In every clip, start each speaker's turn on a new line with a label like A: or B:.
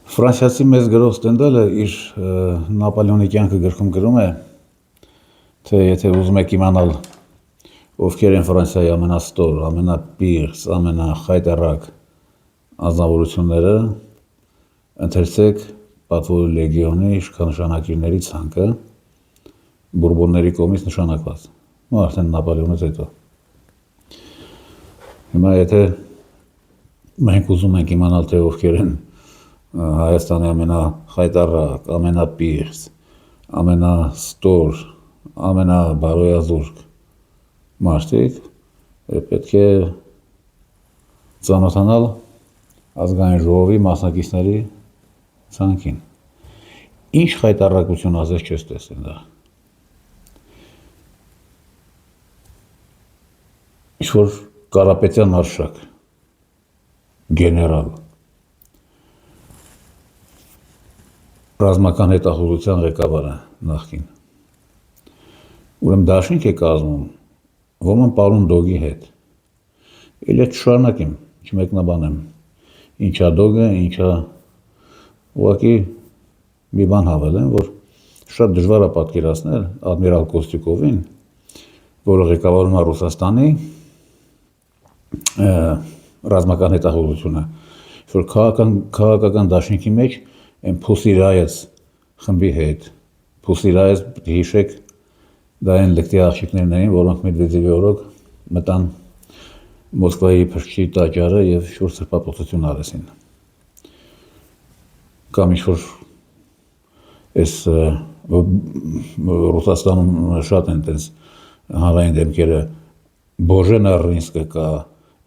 A: Ֆրանսիացի մեծ գրող Ստենդալը իր Նապոլեոնի կյանքը գրքում գրում է, թե եթե ուզում եք իմանալ ովքեր են Ֆրանսիայի ամենաստոր, ամենապիղծ, ամենախայտառակ անձնավորությունները, ընթերցեք Պատվո լեգիոնի իշխանշանակիրների ցանկը, Բուրբոնների կողմից նշանակված, արդեն Նապոլեոնից հետո։ Հիմա եթե մենք ուզում ենք իմանալ, թե ովքեր են Հայաստանի ամենախայտառակ, ամենապիղծ, ամենաստոր, ամենաբարոյազուրկ մարդիկ, պետք է ծանոթանալ ազգային ժողովի մասնակիցների ցանկին։ Ինչ խայտառակություն ասես չես տեսել դա։ Ինչ-որ Կարապետյան արշակ, գեներալ, ռազմական հետախուզության ղեկավարը նախկին։ Ուրեմն դաշինք է կազմում, ոման պարոն Դոգի հետ։ Էլ այդ չշարունակեմ, չմեկնաբանեմ, ինչա Դոգը, ինչա ուղղակի մի բան հավելեմ, որ շատ դժվար է պատկերացնել ադմիրալ Կոստյուկովին, որը ղեկավարում է Ռուսաստանի ռազմական հետախուզությունը, որ քաղաքական դաշինքի մեջ են Փուսիրայեց խմբի հետ, Փուսիրայեց հիշեք, դա են լկտի աղջիկներն էին, որոնք Մեդվեդևի օրոք մտան Մոսկվայի փրկչի տաճարը եւ շուտ սրբապղծություն արեցին։ Կամ ինչ-որ այս Ռուսաստանում շատ են տես հանրային դեմքերը, Բոժենա Ռինսկը կա,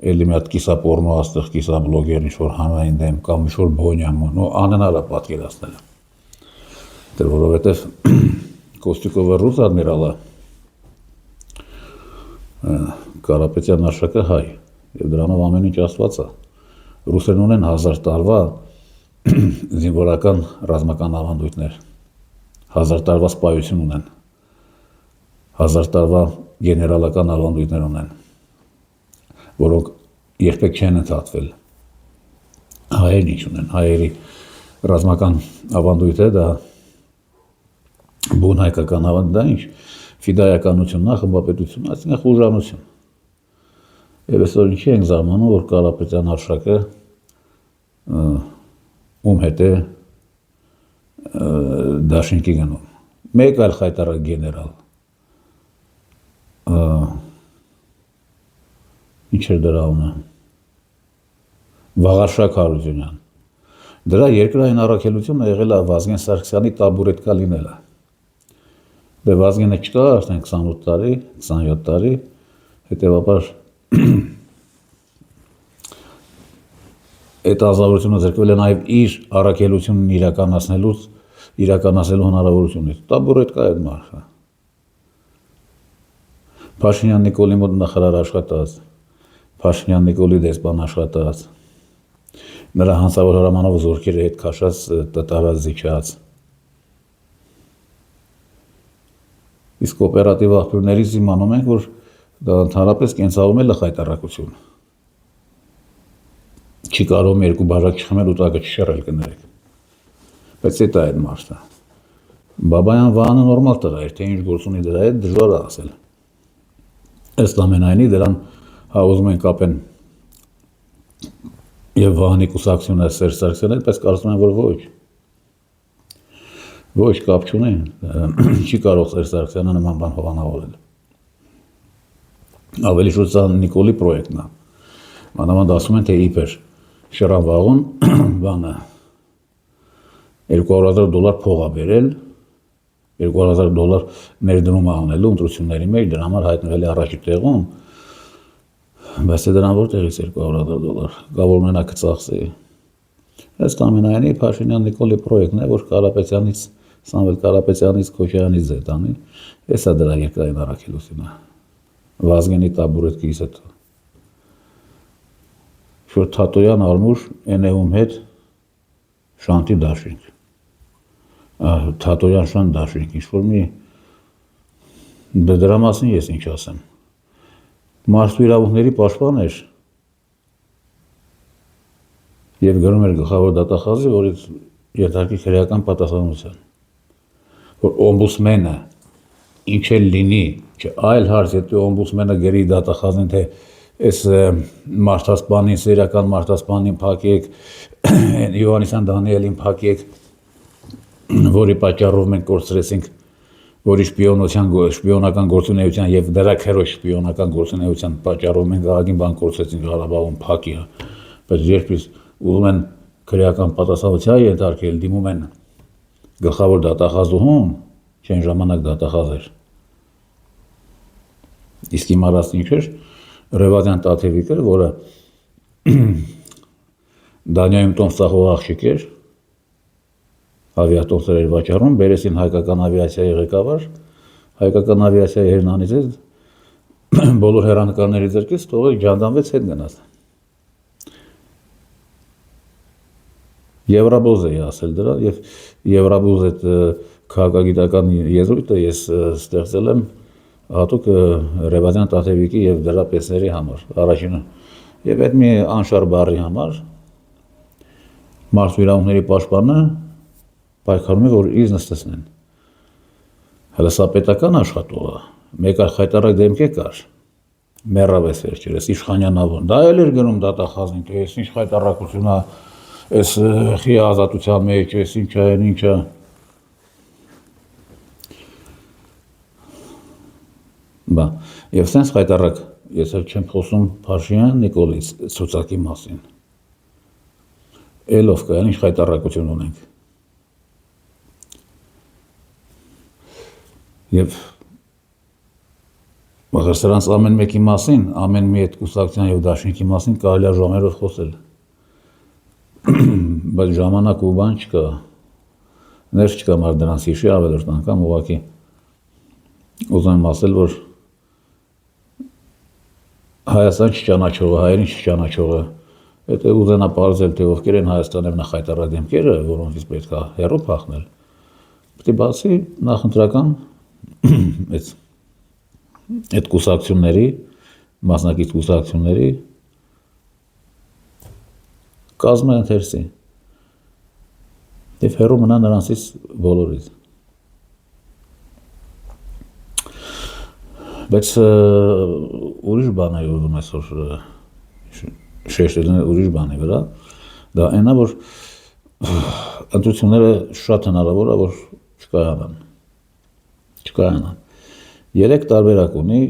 A: էլի մի հատ կիսապորնո աստեղ, կիսաբլոգեր, ինչ-որ հանրային դեմ, կամ ինչ-որ Բոնյամը, անհնար է պատկերացնել։ Դե որովհետև Կոստյուկովը ռուս ադմիրալ է, Կարապետյան արշակը հայ, եւ դրանով ամեն ինչ աստված է։ Ռուսերն ունեն 1000 տարվա զինվորական ռազմական ավանդույթներ, 1000 տարվա սպայություն ունեն, 1000 տարվա գեներալական ավանդույթներ ունեն, որոնք երբեք չեն ընդհատվել։ Հայերն ինչ ունեն, հայերի ռազմական ավանդույթը դա բուն հայկական ավանդույթ, դա ինչ, ֆիդայականություն, խմբապետություն, այսինքն խուժանություն։ Եվ այսօր ինչի ենք զարմանում, որ Կարապետյան արշակը ում հետ է դաշինքի գնում։ Մեկ այլ խայտառակ գեներալ, ինչ էր դրա անունը, Վաղարշակ Հարությունյան։ Դրա երկրային առաքելությունը եղել է Վազգեն Սարգսյանի տաբուրետկա լինելը։ Դե Վազգենը չկա արդեն 28 տարի, 27 տարի, հետևաբար այդ ազգավորությունը ձեռքվել է նաև իր առաքելությունն իրականացնելու հնարավորությունից։ Տաբուրետկա այդ մարդը։ Փաշինյան Նիկոլի մոտ նախարար աշխատած, Փաշինյան Նիկոլի դեսպան աշխատած, նրա հանցավոր հրամանով զորքերը հետ քաշած, տտարած, զիջած։ Իսկ օպերատիվ աղբյուրներից իմանում ենք, որ դա ընդհանրապես կենցաղում է խայտառակություն։ Չի կարող երկու բաժակ չխմել ու տակը չշեռել կներեք։ Բայց այդ է այդ մարդը։ Բաբայան Վահանը նորմալ տղա էր, թե ինչ գործ ունի դրա հետ, դժվար է ասել։ Ըստ ամենայնի դրան ուզում են կապեն եւ Վահանի կուսակցությունը Սերժ Սարգսյանի հետ, բայց կարծում եմ, որ ոչ կապ չունեն, չի կարող Սերժ Սարգսյանը նման բան հովանավորել։ Ավելի շուտ սա Նիկոլի պրոյեկտն է։ Մանավանդ ասում են, թե իբր Շռան Վաղոն բանը $200,000 փող է բերել, $200,000 ներդրում է անելու ընտրությունների մեջ, դրա համար հայտնվել է առաջի տեղում, բայց դրան որտեղից $200,000, կա որ մենակ ծախսի։ Ըստ ամենայնի Փաշինյան Նիկոլի պրոյեկտն է, որ Կարապետյանից, Սամվել Կարապետյանից, Քոչարյանից զետանի, էսա դրա երկրային առաքելությունը։ Վազգենի տաբուրետկից հետո։ Որ Թատոյան Արմուշ Էնեում հետ շանտի դաշինք։ Թատոյան շան դաշինք, ինչ-որ մի դրա մասին ես ինչ ասեմ։ Մարդու իրավունքների պաշտպան էր եւ գրում էր գլխավոր դատախազի, որից ենթարկի քրեական պատասխանության, որ օմբուդսմենը ինչ էլ լինի, այլ հարց, եթե օմբուդսմենը գերի դատախազին, թե այս մարդասպանին, սերիական մարդասպանին փակեք, Հովհաննիսյան Դանիելին փակեք, որի պատճառով մենք կորցրեցինք, որի շպիոնական գործունեության եւ դրա քերոջ շպիոնական գործունեության պատճառով մենք ահագին բան կորցրեցինք Ղարաբաղում փակի, բայց երբ ուզում են քրեական պատասխանության ենթարկել, դիմում են գլխավոր դատախազուհուն, չեն ժամանակ դատախազ էր, իսկ իմ արած ինչ էր, Ռևազյան Տաթևիկը, որը Դանիայում տոն ստախող աղջիկ էր, ավիատոմսեր էր վաճառում, բերեցին հայկական ավիացիայի ղեկավար, հայկական ավիացիայի հերնանից բոլոր հեռանկարների ձեռքից թողել ջանդամվեց հետ գնաց։ Եվրաբոզ էի ասել դրա եւ Եվրաբոզ այդ քաղաքագիտական եզրույթը ես ստեղծել եմ հատուկ Ռևազյան Տաթևիկի եւ դրա պես-ների համար, առաջինը եւ այդ մի անշար բառի համար մարդու իրավունքների պաշտպանը պայքարում է, որ իր նստեցնեն։ Հələ սա պետական աշխատող է, մեկ այլ խայտարակ դեմք կար, մեռավես վերջերս, Իշխանյանավոն, դա էլ էր գնում դատախազին, թե ես ինչ խայտարակություն է, այս խի ազատության մեջ, այս ինչը, Բա, եւ սենց խայտարակ, ես էլ չեմ խոսում Փաշինյան Նիկոլի ցուցակի մասին։ Էլով կա, ինչ խայտարակություն ունենք։ Եվ մաղր սրանց ամեն մեկի մասին, ամեն մի այդ կուսակցության եւ դաշինքի մասին կարելի է ժամերով խոսել։ Բայց ժամանակ ու բան չկա, ներս չկա մար դրանց հիշի ավելորդ անգամ ուղղակի ուզում եմ ասել, որ Հայաստան չճանաչողը, հայերին չճանաչողը, եթե ուզենա պարզել, թե ովքեր են Հայաստանում նախայտարակ դեմքերը, որոնցից պետք է հեռու փախնել, պետք է բացի նախընտրական այդ կուսակցությունների, մասնակից կուսակցությունների կազմը ընթերցի եւ հեռու մնա նրանցից բոլորից։ Բայց ուրիշ բան է ուզում այսօր շեշտել ուրիշ բանի վրա, դա այնա, որ ընտրությունները շատ հնարավոր է, որ չկայանան։ 3 տարբերակ ունի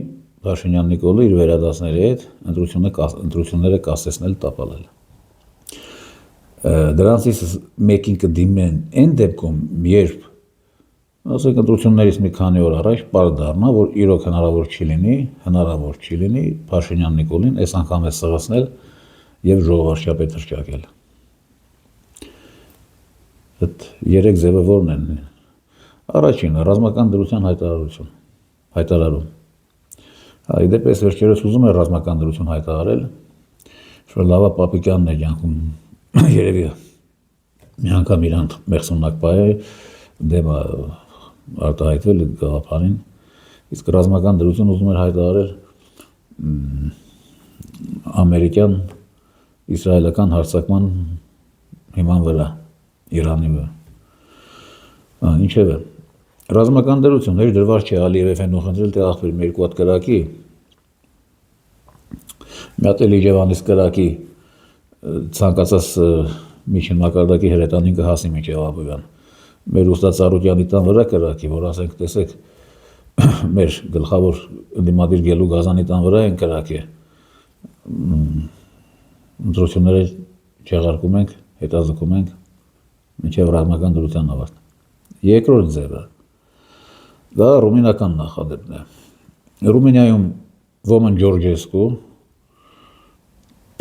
A: Փաշինյան Նիկոլը իր վերադասների հետ ընտրությունները կասեցնել, տապալել։ Դրանցից մեկին կդիմեն այն դեպքում, երբ ասենք ընտրություններից մի քանի օր առաջ պարզ դառնա, որ իրոք հնարավոր չի լինի Փաշինյան Նիկոլին այս անգամ է սղացնել եւ ժողովրդապետ հրճակել։ Այդ 3 ձևը որն են։ Առաջինը ռազմական դրության հայտարարում։ Այդպես ես վերջերս ուզում եմ ռազմական դրություն հայտարարել, որ լավա Պապիկյանն է յանքում երևի մի անգամ իրան մեղսունակ բայ դեմա արտահայտվել այդ գաղափարին, իսկ ռազմական դրություն ուզում էր հայտարարել ամերիկյան իսրայելական հարձակման հիման վրա, Իրանի վրա։ Ինչևէ, ռազմական դրություն, հեչ դրվար չէ Ալիևը խնդրել, թե ախպեր մի երկու հատ կրակի, մի հատ էլ Իջևանից կրակի ցանկացած միջին մակարդակի հրետանին կհասի մինչև Աբովյան։ Մեր ուստա Ծառուկյանի տան վրա կրակի, որ ասենք տեսեք, մեր գլխավոր դիմադիր գելու գազանի տան վրա են կրակի։ Ընտրությունները չեղարկում ենք, հետազոտում ենք մինչև ռազմական դրության ավարտ։ Երկրորդ ձևը դա ռումինական նախադեպն է։ Ռումինիայում Ոմեն Ջորջեսկու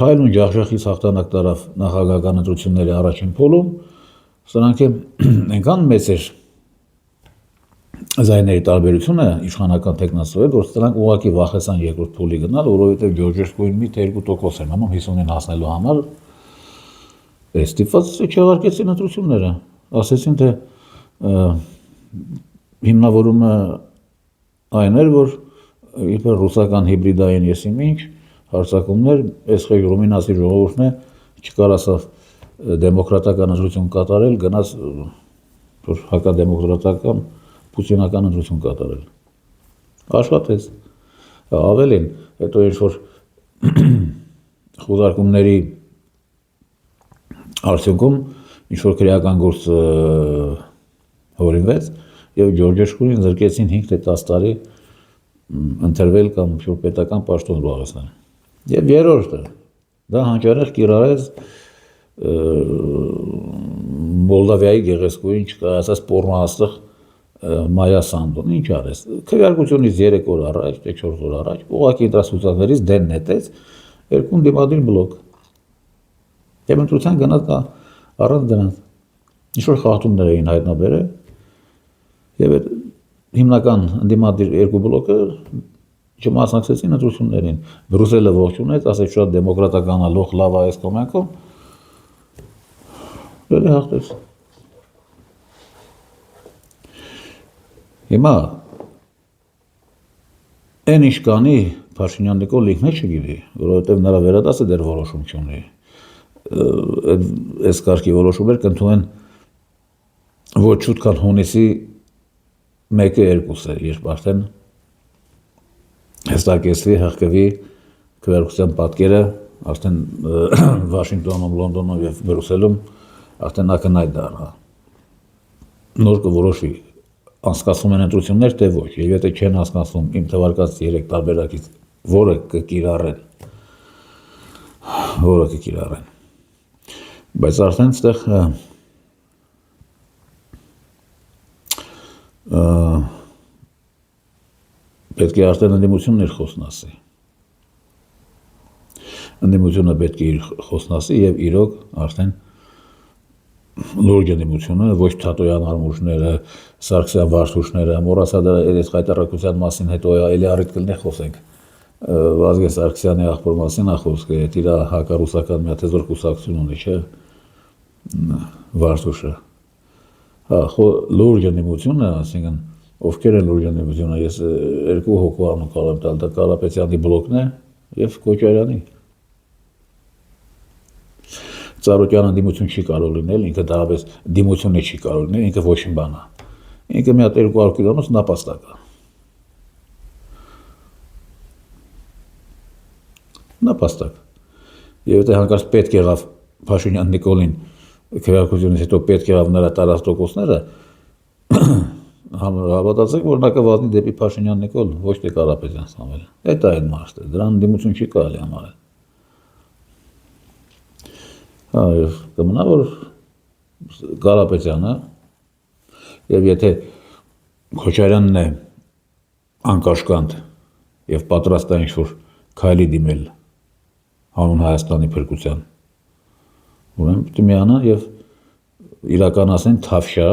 A: փայլուն ջախջախից հաղթանակ տարավ նախագահական ընտրությունների առաջին փուլում, սրանք այնքան մեծ էր զայների տարբերությունը իշխանական տեխնասոյել, որ սրանք ուղղակի վախեցան երկրորդ փուլի գնալ, որովհետև Ջորջեսկուին մի թե 2% են անում 50-ին հասնելու համար, ստիպված չեղարկեցին ընտրությունները, ասեցին, թե հիմնավորումը այն էր, որ իբր ռուսական հիբրիդային եսիմինչ հարձակումներ, այս խեժ ռումինացի ժողովուրդն է չկարասավ դեմոկրատական ընտրություն կատարել, գնաց հակադեմոկրատական պուտինական ընտրություն կատարել։ Աշխատեց։ Ավելին, հետո ինչ-որ խուզարկումների արդյունքում ինչ-որ քրեական գործ հորինվեց և Ջորջը Շքուրին զրկեցին 5 թե 10 տարի ընտրվել կամ պետական պաշտոն զբաղեցնել։ Եվ երրորդը, դա հանճարեղ կիրառեց Մոլդավիայի գեղեցկուհին չկայացած պոռնոաստղ Մայա Սանդոն, ինչ արեց, քվեարկությունից 3 օր առաջ, թե 4 օր առաջ, ուղղակի ընտրացուցակներից դեն նետեց 2 դիմադիր բլոկ։ Եվ ընտրության գնաց առանց դրանց։ Ինչ-որ խախտումներ էին հայտնաբերել, և այդ հիմնական ընդդիմադիր 2 բլոկը չմասնակցեցին ընտրություններին։ Բրուսելը ողջունեց, ասեց շատ դեմոկրատական լոխ լավ այս կոմենքում, դեպի հաղթեց։ Հիմա այն ինչ կանի Փաշինյան Նիկոլը ինքն էլ չգիտի, որովհետև նրա վերադասը դեռ որոշում չունի։ Այս կարգի որոշումներ կընդունեն ոչ շուտ քան հունիսի 1-2-ը, երբ արդեն հստակեցվի հղկվի քվեարկության պատկերը, արդեն Վաշինգտոնում, Լոնդոնում և Բրուսելում արդեն ակնհայտ դառնա։ Նոր կորոշվի անցկացվում են ընտրություններ, թե ոչ, և եթե չեն անցկացվում իմ թվարկած 3 տարբերակից որը կկիրառեն։ Բայց արդեն ստեղ պետք է արդեն ընդդիմությունն իր խոսքն ասի։ Ընդդիմությունը պետք է իր խոսքն ասի և իրոք արդեն լուրջ ընդդիմությունը, ոչ Թատոյան Արմուշները, Սարգսյան Վարդուշները, մոռացա դա այս խայտառակության մասին հետո էլի առիթ կլինի խոսենք։ Վազգեն Սարգսյանի աղբոր մասին խոսքը, իր հակառուսական մի հատ հզոր կուսակցություն ունի, չէ՞, Վարդուշը։ Լուրջ ընդդիմությունը, ասենքն ովքեր են լուրջ ընդդիմությունը, ես 2 հոգու անուն կարող եմ տալ, դա Կարապետյանի բլոկն է և Քոչարյանի։ Ծառուկյանը դիմություն չի կարող լինել, ինքը դարաբես դիմությունը չի կարող լինել, ինքը ոչ մի բան է։ Ինքը մի հատ 200 կիլոմից նապաստակ է։ Նապաստակ։ Եվ եթե հանկարծ պետք եղավ Փաշինյան Նիկոլին քվեարկությունից հետո պետք եղավ նրա տարած տոկոսները, հավատացեք, որ նա կվազնի դեպի Փաշինյան Նիկոլ, ոչ թե Կարապետյան Սամվելը։ Այդ է այդ մարդը, դրան դիմություն չի կարելի համարել։ Եվ կմնա, որ Կարապետյանը, և եթե Քոչարյանն է անկաշկանդ և պատրաստ է ինչ-որ քայլի դիմել հանուն Հայաստանի փրկության, ուրեմն պիտի միանա և իրականացնեն թավշյա,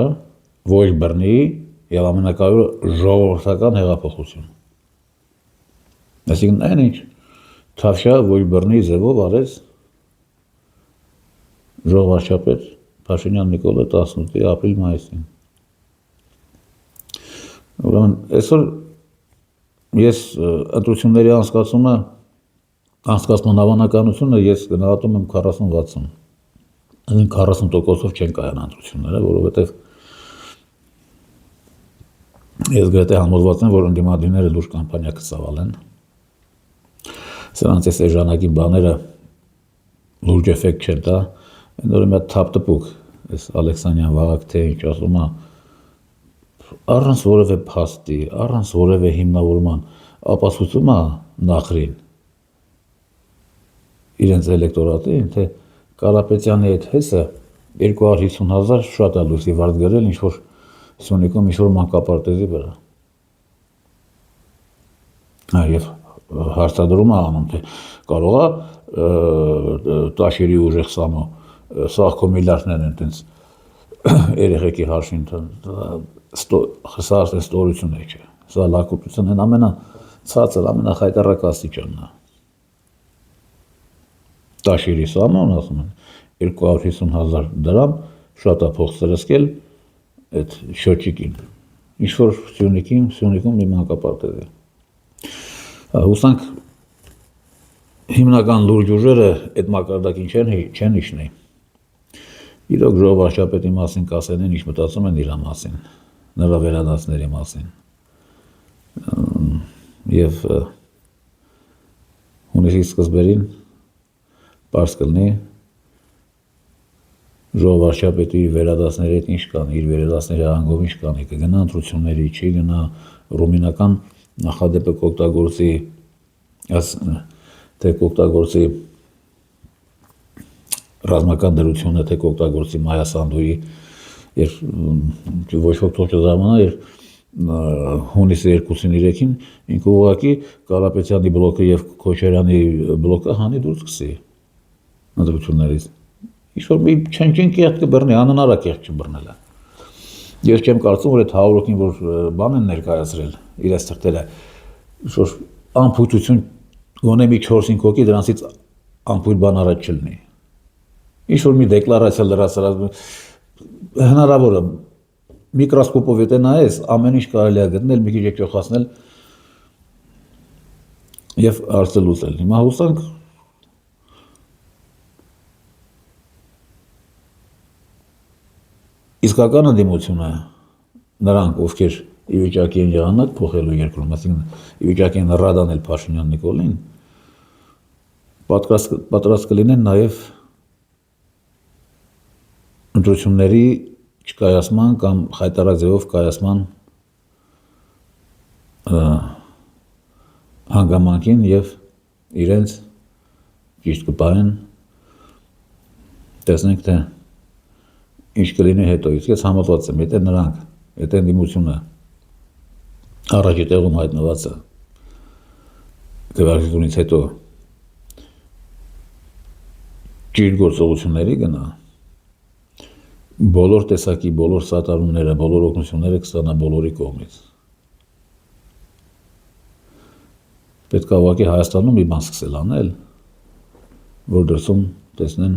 A: ոչ բռնի և ամենակարևորը ժողովրդական հեղափոխություն։ Այսինքն այն ինչ թավշյա, ոչ բռնի ձևով արեց ժողովարշապետ Փաշինյան Նիկոլը 18 ապրիլ-մայիսին։ Ուրեմն այսօր ես ընտրությունների անցկացման հավանականությունը ես գնահատում եմ 40-60, 40%-ով չեն կայանա ընտրությունները, որովհետև ես գրեթե համոզված եմ, որ ընդդիմադիրները լուրջ կամպանիա կծավալեն։ Սրանց այս էժանագին բաները լուրջ էֆեկտ չեն տա, այն օրը մի հատ թափ-տպուկ, այս Ալեքսանյան Վաղակ թե ինչ ասում է, առանց որևէ փաստի, առանց որևէ հիմնավորման ապացուցում է Նախրին իրենց էլեկտորատին, թե Կարապետյանի այդ հեսը 250,000 շատ է լույսի վարդ գրել ինչ-որ Սյունիքում ինչ-որ մանկապարտեզի վրա։ Եվ հարցադրում է անում, թե կարող է Տաշիրի ուժեղ Սամո սաղ քո միլիարդներն են տենց երեխեքի հաշվին, սա արդեն ստորություն է, չէ, սա լակուտության են ամենացածր, ամենախայտառակ աստիճանն է։ Տաշիրի Սամոն ասում են 250,000 դրամ շատ է փող սրսկել այդ շոչիկին, ինչ-որ Սյունիքում մի մանկապարտեզ է։ Հուսանք հիմնական լուրջ ուժերը այդ մակարդակին չեն իջնի, Իրոք ժողով վարչապետի մասին կասեն, ինչ մտածում են իր մասին, նրա վերադասների մասին։ Եվ հունիսի սկզբերին պարզ կլինի ժողով վարչապետի վերադասների հետ ինչ կանի, իր վերադասների հանգով ինչ կանի, կգնա ընտրությունների, չի գնա ռումինական նախադեպը կօգտագործի, թե կօգտագործի ռազմական դրությունը, թե կօգտագործի Մայա Սանդոյի, ոչ ոք թող չզարմանա, հունիսի 2-3-ին ինքը ուղղակի Կարապետյանի բլոկը եւ Քոչարյանի բլոկը հանի դուրս գցի ընտրություններից։ Ինչ-որ մի չնչին կեղտ կբռնի, անհնար է կեղտ չբռնելը։ Ես չեմ կարծում, որ այդ 100 հոգին, որ բան են ներկայացրել, իրենց թղթերը, ինչ-որ անփույթություն գոնե մի 4-5 հոգի դրանցից անփույթ բան առաջ չլինի։ Ինչ-որ մի դեկլարացիա լրացրած, հնարավոր է միկրոսկոպով եթե նայես, ամեն ինչ կարելի է գտնել, մի քիչ եկեղացնել եւ հարցը լուծել։ Հիմա հուսանք իսկական ընդդիմությունը նրանք, ովքեր ի վիճակի են եղանակ փոխելու երկրում, այսինքն ի վիճակի են ռադանել Փաշինյան Նիկոլին, պատրաստ կլինեն նաեւ ընտրությունների չկայացման կամ խայտարակ ձևով կայացման հանգամանքին եւ իրենց ճիշտ կպահեն, տեսնենք թե ինչ կլինի հետո։ Իսկ ես համոզված եմ, եթե նրանք, եթե ընդդիմությունը առաջի տեղում հայտնված է քվեարկությունից հետո ճիշտ գործողությունների գնա, բոլոր տեսակի, բոլոր սատարումները, բոլոր օգնությունները կստանա բոլորի կողմից։ Պետք է ուղղակի Հայաստանում մի բան սկսել անել, որ դրսում տեսնեն,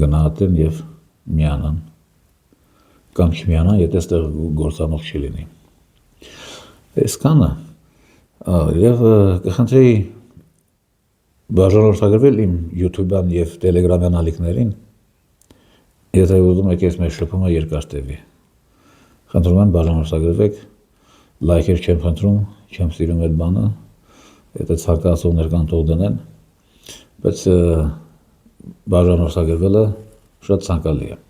A: գնահատեն եւ միանան, կամ չմիանան, եթե այստեղ գործանող չի լինի։ Այսքանը, եւ կխնդրեի բաժանորդագրվել իմ YouTube-յան եւ Telegram-յան ալիքներին, եթե ուզում եք ես մեր շփումը երկար տևի։ Խնդրում եմ բաժանորդագրվեք, լայքեր չեմ խնդրում, չեմ սիրում այդ բանը, եթե ցանկացողներ կան թող դնեն, բայց բաժանորդագրվելը շատ ցանկալի է։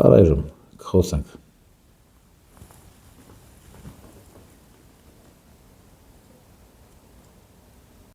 A: Առայժմ կխոսենք